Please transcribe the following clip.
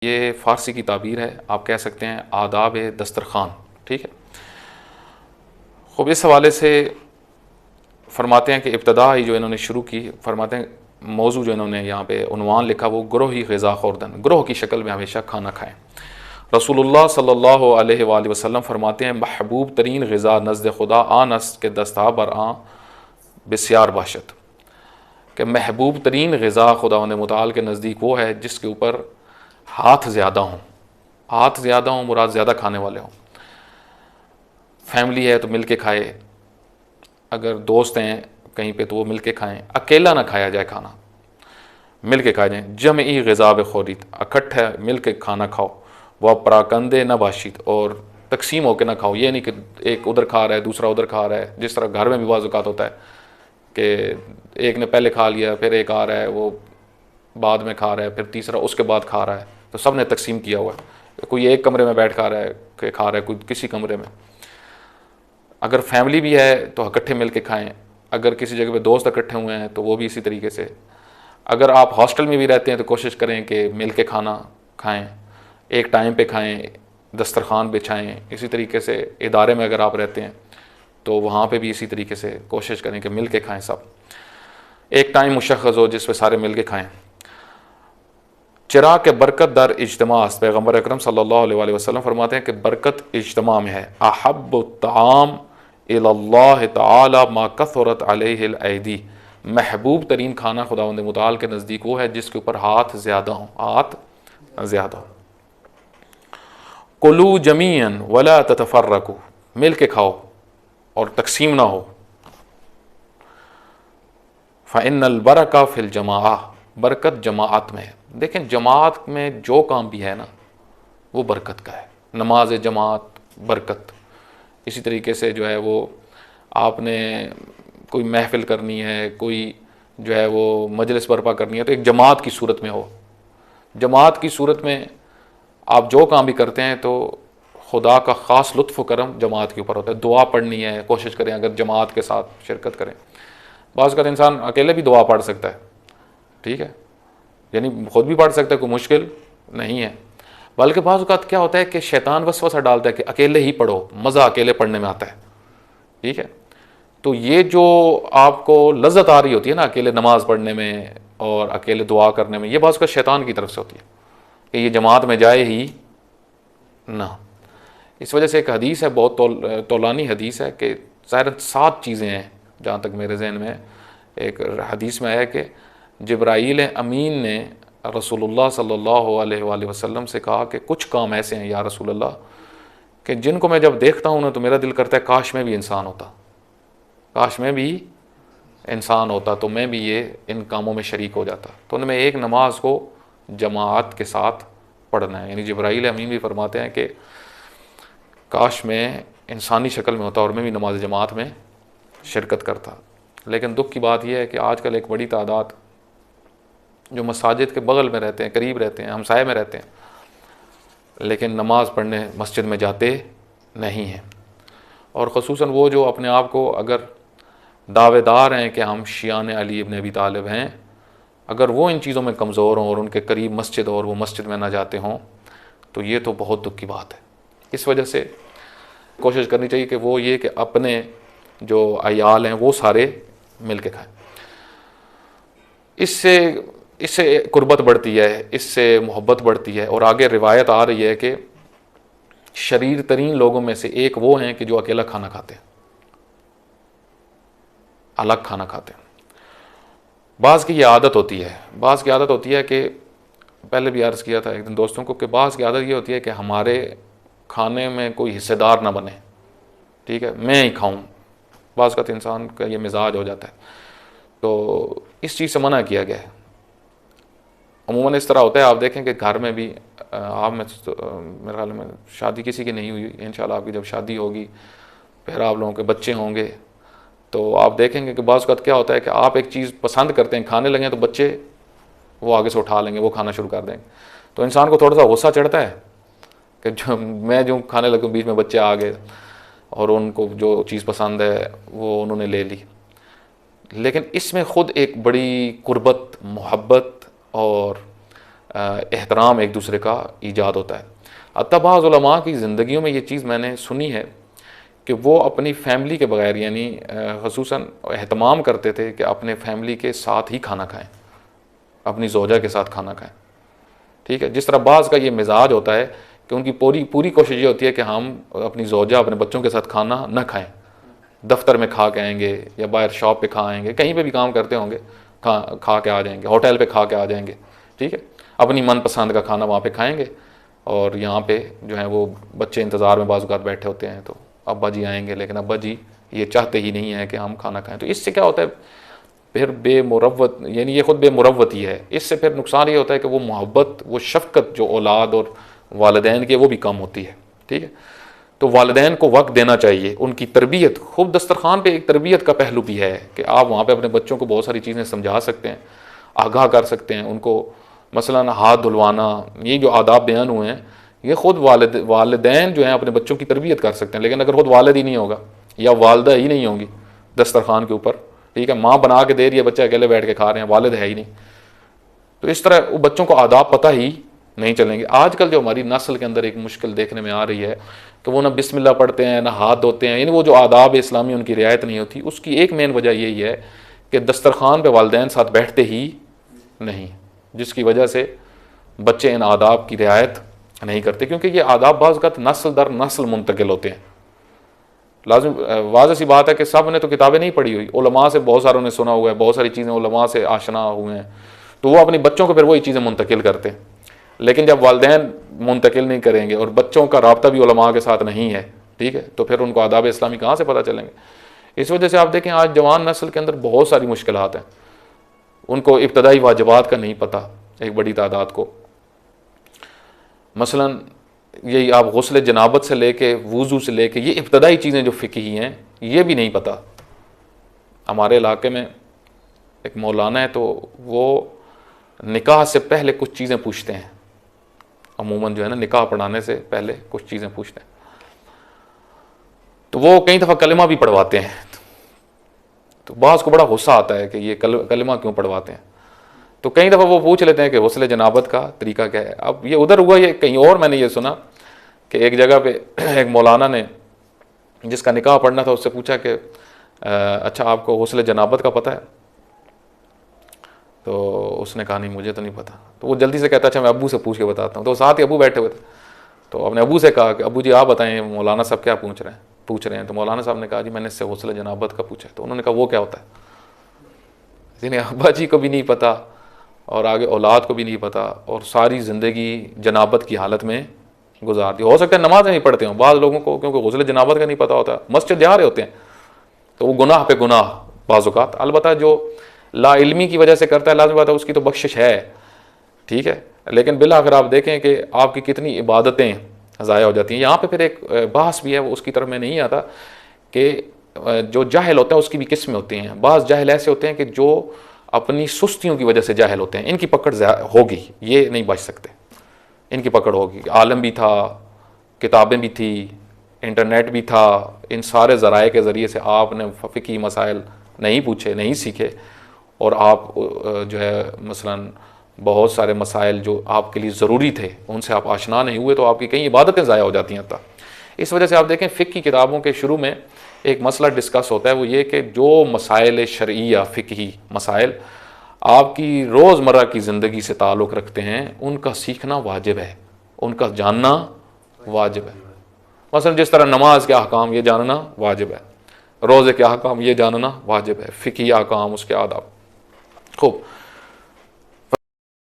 ये फ़ारसी की ताबीर है, आप कह सकते हैं आदाब दस्तरख़ान। ठीक है। ख़ुब इस हवाले से फ़रमाते हैं कि इब्तदा ही जो इन्होंने शुरू की, फ़रमाते हैं मौजू जो इन्होंने यहाँ पे उन्वान लिखा वो ग्रोही ग़िज़ा ख़ुर्दन, ग्रोह की शक्ल में हमेशा खाना खाएँ। रसूलुल्लाह सल्लल्लाहु अलैहि वसल्लम फ़रमाते हैं महबूब तरीन ग़िज़ा नज़्द खुदा आनस के दस्ता बर आ बिस्यार बाशत, कि महबूब तरीन ग़िज़ा खुदावंद मुताल के नज़दीक वो है जिसके ऊपर हाथ ज़्यादा हों। हाथ ज़्यादा हों मुराद ज़्यादा खाने वाले हों। फैमिली है तो मिल के खाए, अगर दोस्त हैं कहीं पे तो वो मिल के खाएँ, अकेला ना खाया जाए खाना, मिल के खाया जाए। जमई ग़िज़ा बखौरीत, इकट्ठा मिल के खाना खाओ। वह पराकंदे न बाशित, और तकसीम होकर ना खाओ। ये नहीं कि एक उधर खा रहा है दूसरा उधर खा रहा है, जिस तरह घर में भी बाज़ औक़ात होता है कि एक ने पहले खा लिया, फिर एक आ रहा है वो बाद में खा रहा है, फिर तीसरा उसके बाद खा रहा है, तो सब ने तकसीम किया हुआ है। कोई एक कमरे में बैठ खा रहा है कोई किसी कमरे में। अगर फैमिली भी है तो इकट्ठे मिल के खाएँ, अगर किसी जगह पे दोस्त इकट्ठे हुए हैं तो वो भी इसी तरीके से। अगर आप हॉस्टल में भी रहते हैं तो कोशिश करें कि मिल के खाना खाएँ, एक टाइम पे खाएँ, दस्तरखान बिछाएँ। इसी तरीके से इदारे में अगर आप रहते हैं तो वहाँ पे भी इसी तरीके से कोशिश करें कि मिल के खाएँ सब। एक टाइम मुशख़्ख़स हो जिस पे सारे मिल के खाएँ। चिरा के बरकत दर इज्तिमा, पैगम्बर अकरम सल्लल्लाहु अलैहि वसल्लम फरमाते हैं कि बरकत इज्तिमा में है। अहब्बु ताम इलल्लाह तआला मा कसरत अलैहिल ऐदी, महबूब तरीन खाना खुदावंद मुताल के नज़दीक वो है जिसके ऊपर हाथ ज़्यादा हों, हाथ ज़्यादा हो। कुलू जमीअन वला ततफर्रकू, मिल के खाओ और तकसीम ना हो। फ़इन्नल बरका फ़िल जमाआ, बरकत जमाअत में है। देखें जमात में जो काम भी है ना वो बरकत का है। नमाज जमात बरकत, इसी तरीके से जो है वो आपने कोई महफ़िल करनी है, कोई जो है वो मजलिस बर्पा करनी है तो एक जमात की सूरत में हो। जमात की सूरत में आप जो काम भी करते हैं तो खुदा का ख़ास लुत्फ़ करम जमात के ऊपर होता है। दुआ पढ़नी है, कोशिश करें अगर जमात के साथ शिरकत करें। बाज़ का इंसान अकेले भी दुआ पढ़ सकता है, ठीक है, यानी खुद भी पढ़ सकता है, कोई मुश्किल नहीं है। बल्कि बाज़ औक़ात क्या होता है कि शैतान वसवसा डालता है कि अकेले ही पढ़ो, मज़ा अकेले पढ़ने में आता है, ठीक है। तो ये जो आपको लज़्ज़त आ रही होती है ना अकेले नमाज़ पढ़ने में और अकेले दुआ करने में, ये बाज़ का शैतान की तरफ से होती है कि ये जमात में जाए ही ना। इस वजह से एक हदीस है, बहुत तौलानी हदीस है कि ज़ाहिर 7 चीज़ें हैं जहाँ तक मेरे जहन में। एक हदीस में आया कि जिब्राईल अमीन ने रसूलुल्लाह सल्लल्लाहु अलैहि वसल्लम से कहा कि कुछ काम ऐसे हैं या रसूलल्लाह कि जिनको मैं जब देखता हूँ ना तो मेरा दिल करता है काश मैं भी इंसान होता, काश मैं भी इंसान होता तो मैं भी ये इन कामों में शरीक हो जाता। तो उनमें एक नमाज को जमात के साथ पढ़ना है। यानी जिब्राईल अमीन भी फरमाते हैं कि काश मैं इंसानी शक्ल में होता और मैं भी नमाज जमात में शिरकत करता। लेकिन दुख की बात यह है कि आजकल एक बड़ी तादाद जो मसाजिद के बगल में रहते हैं, करीब रहते हैं, हमसाए में रहते हैं, लेकिन नमाज़ पढ़ने मस्जिद में जाते नहीं हैं। और ख़ुसूसन वो जो अपने आप को अगर दावेदार हैं कि हम शियान अली इब्न अबी तालिब हैं, अगर वो इन चीज़ों में कमज़ोर हों और उनके करीब मस्जिद और वो मस्जिद में ना जाते हों तो ये तो बहुत दुख की बात है। इस वजह से कोशिश करनी चाहिए कि वो ये कि अपने जो अयाल हैं वो सारे मिल के खाएँ। इससे कुर्बत बढ़ती है, इससे मोहब्बत बढ़ती है। और आगे रिवायत आ रही है कि शरीर तरीन लोगों में से एक वो हैं कि जो अकेला खाना खाते हैं, अलग खाना खाते हैं। बाज़ की ये आदत होती है, बाज़ की आदत होती है कि पहले भी अर्ज़ किया था एक दिन दोस्तों को कि बाज़ की आदत ये होती है कि हमारे खाने में कोई हिस्सेदार ना बने, ठीक है, मैं ही खाऊं। बाज़ का इंसान का ये मिजाज हो जाता है, तो इस चीज़ से मना किया गया है। अमूमन इस तरह होता है, आप देखें कि घर में भी आप में मेरे ख्याल में शादी किसी की नहीं हुई, इंशाल्लाह आपकी जब शादी होगी फिर आप लोगों के बच्चे होंगे तो आप देखेंगे कि बाज़ वक़्त क्या होता है कि आप एक चीज़ पसंद करते हैं, खाने लगें तो बच्चे वो आगे से उठा लेंगे, वो खाना शुरू कर देंगे। तो इंसान को थोड़ा सा गुस्सा चढ़ता है कि जो खाने लगूँ बीच में बच्चे आ गए और उनको जो चीज़ पसंद है वो उन्होंने ले ली। लेकिन इसमें ख़ुद एक बड़ी कुर्बत, मोहब्बत और एहतराम एक दूसरे का ईजाद होता है। अतबाज़ उलमा की ज़िंदगियों में ये चीज़ मैंने सुनी है कि वो अपनी फैमिली के बगैर यानी ख़ुसूसन एहतमाम करते थे कि अपने फैमिली के साथ ही खाना खाएं, अपनी ज़ौजा के साथ खाना खाएं। ठीक है, जिस तरह बाज़ का ये मिजाज होता है कि उनकी पूरी पूरी कोशिश ये होती है कि हम अपनी ज़ौजा अपने बच्चों के साथ खाना न खाएं, दफ्तर में खा के आएंगे या बाहर शॉप पे खा आएंगे, कहीं पे भी काम करते होंगे खा के आ जाएंगे, होटल पे खा के आ जाएंगे। ठीक है, अपनी मनपसंद का खाना वहाँ पे खाएंगे और यहाँ पे जो है वो बच्चे इंतज़ार में बाज़ औक़ात बैठे होते हैं, तो अब्बा जी आएंगे, लेकिन अब्बा जी ये चाहते ही नहीं है कि हम खाना खाएं। तो इससे क्या होता है फिर बेमुरव्वत, यानी ये ख़ुद बेमुरव्वती है। इससे फिर नुकसान ये होता है कि वो मोहब्बत, वो शफ़क़त जो औलाद और वालिदैन की वो भी कम होती है। ठीक है, तो वालिदैन को वक्त देना चाहिए, उनकी तरबियत, खूब दस्तरखान पे एक तरबियत का पहलू भी है कि आप वहाँ पे अपने बच्चों को बहुत सारी चीज़ें समझा सकते हैं, आगाह कर सकते हैं उनको। मसलन हाथ धुलवाना, ये जो आदाब बयान हुए हैं, ये ख़ुद वालिदैन जो हैं अपने बच्चों की तरबियत कर सकते हैं। लेकिन अगर ख़ुद वालिद ही नहीं होगा या वालदा ही नहीं होंगी दस्तरखान के ऊपर, ठीक है, माँ बना के दे रही है, बच्चे अकेले बैठ के खा रहे हैं, वालिद है ही नहीं, तो इस तरह वो बच्चों को आदाब पता ही नहीं चलेंगे। आजकल जो हमारी नस्ल के अंदर एक मुश्किल देखने में आ रही है कि वो ना बिस्मिल्लाह पढ़ते हैं, ना हाथ धोते हैं, यानी वो जो आदाब इस्लामी उनकी रियायत नहीं होती। उसकी एक मेन वजह यही है कि दस्तरखान पे वालिदैन साथ बैठते ही नहीं, जिसकी वजह से बच्चे इन आदाब की रियायत नहीं करते, क्योंकि ये आदाब बाज़ वक़्त नस्ल दर नस्ल मुंतकिल होते हैं। लाज़िम वाज़ह सी बात है कि सब ने तो किताबें नहीं पढ़ी हुई, उलमा से बहुत सारों ने सुना हुआ है, बहुत सारी चीज़ें उलमा से आशना हुए हैं, तो वो अपने बच्चों को फिर वही चीज़ें मुंतकिल करते हैं। लेकिन जब वालिदैन मुंतकिल नहीं करेंगे और बच्चों का राब्ता भी उलमा के साथ नहीं है, ठीक है, तो फिर उनको आदाब इस्लामी कहाँ से पता चलेंगे। इस वजह से आप देखें आज जवान नस्ल के अंदर बहुत सारी मुश्किलात हैं, उनको इब्तदाई वाजिबात का नहीं पता, एक बड़ी तादाद को। मसलन यही आप गुस्ल जनाबत से लेके वुज़ू से लेके ये इब्तदाई चीज़ें जो फ़िक़ही हैं ये भी नहीं पता। हमारे इलाके में एक मौलाना है, तो वो निकाह से पहले कुछ चीज़ें पूछते हैं, अमूमन जो है ना निकाह पढ़ाने से पहले कुछ चीज़ें पूछते हैं, तो वो कई दफ़ा कलिमा भी पढ़वाते हैं। तो बाज़ को बड़ा गुस्सा आता है कि ये कलिमा क्यों पढ़वाते हैं, तो कई दफ़ा वो पूछ लेते हैं कि गुस्ल जनाबत का तरीका क्या है। अब ये उधर हुआ, ये कहीं और मैंने ये सुना कि एक जगह पे एक मौलाना ने जिसका निकाह पढ़ना था उससे पूछा कि अच्छा आपको गुस्ल जनाबत का पता है, तो उसने कहा नहीं मुझे तो नहीं पता। तो वो जल्दी से कहता अच्छा मैं अब्बू से पूछ के बताता हूँ। तो साथ ही अब्बू बैठे हुए थे, तो अपने अब्बू से कहा कि अब्बू जी आप बताएं मौलाना साहब क्या पूछ रहे हैं। तो मौलाना साहब ने कहा जी मैंने इससे गुस्ल जनाबत का पूछा है। तो उन्होंने कहा वो क्या होता है। जिन्हें अब्बा जी को भी नहीं पता और आगे औलाद को भी नहीं पता और सारी ज़िंदगी जनाबत की हालत में गुजार दी। हो सकता है नमाज नहीं पढ़ते हों बाज़ लोगों को, क्योंकि गुस्ल जनाबत का नहीं पता होता, मस्जिद जा रहे होते हैं, तो वो गुनाह पे गुनाह बाज़ औक़ात। अलबत्ता जो ला इल्मी की वजह से करता है, लाज़िम बात है उसकी तो बख्शिश है, ठीक है, लेकिन बिला अगर आप देखें कि आपकी कितनी इबादतें ज़ाया हो जाती हैं। यहाँ पे फिर एक बहस भी है, वो उसकी तरफ में नहीं आता कि जो जाहिल होता है उसकी भी किस्में होती हैं। बाज़ जाहिल ऐसे होते हैं कि जो अपनी सुस्तियों की वजह से जाहिल होते हैं, इनकी पकड़ होगी, ये नहीं बच सकते, इनकी पकड़ होगी। आलम भी था, किताबें भी थी, इंटरनेट भी था, इन सारे ज़राए के ज़रिए से आपने फ़िक़ही मसाइल नहीं पूछे, नहीं सीखे, और आप जो है मसलन बहुत सारे मसाइल जो आपके लिए ज़रूरी थे उनसे आप आशना नहीं हुए, तो आपकी कई इबादतें ज़ाया हो जाती हैं। तब इस वजह से आप देखें फ़िक़ह की किताबों के शुरू में एक मसला डिस्कस होता है, वो ये कि जो मसाइल शरईया फ़िक़ही मसाइल आपकी रोज़मर्रा की ज़िंदगी से ताल्लुक़ रखते हैं उनका सीखना वाजिब है, उनका जानना वाजिब है। मसलन जिस तरह नमाज के अहकाम ये जानना वाजिब है, रोज़े के अहकाम ये जानना वाजिब है, फ़िक़ही अहकाम उसके आदाब। खूब